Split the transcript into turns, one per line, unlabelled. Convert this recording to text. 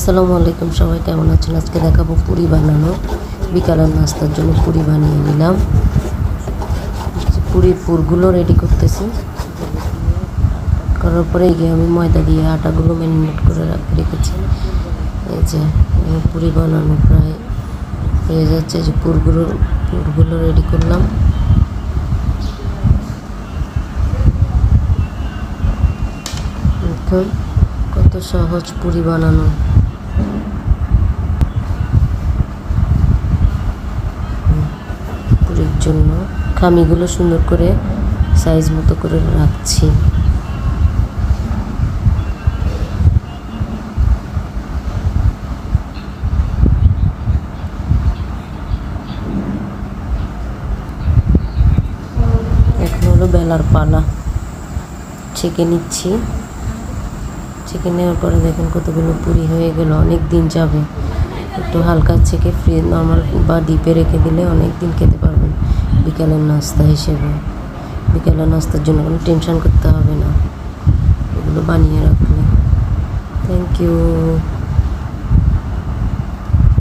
আসসালামু আলাইকুম, সবাই কেমন আছেন? আজকে দেখাবো পুরি বানানো। বিকালের নাস্তার জন্য পুরি বানিয়ে নিলাম। পুরির পুরগুলো রেডি করতেছি। করার পরে গিয়ে আমি ময়দা দিয়ে আটাগুলো ম্যারিনেট করে রেখেছি। এই যে পুরি বানানো প্রায় হয়ে যাচ্ছে। যে পুরগুলো রেডি করলাম। এখন কত সহজ পুরি বানানো। পুরির জন্য খামিগুলো সুন্দর করে সাইজ মতো করে রাখছি। এখন হলো বেলার পালা। ছেঁকে নিচ্ছি। ছেঁকে নেওয়ার পরে দেখেন কতগুলো পুরি হয়ে গেল। অনেক দিন যাবে। একটু হালকা ছেঁকে নর্মাল বা ডিপে রেখে দিলে অনেক দিন খেতে পারবেন বিকালের নাস্তা হিসেবে। বিকালের নাস্তার জন্য কোনো টেনশন করতে হবে না এগুলো বানিয়ে রাখলে। Thank you.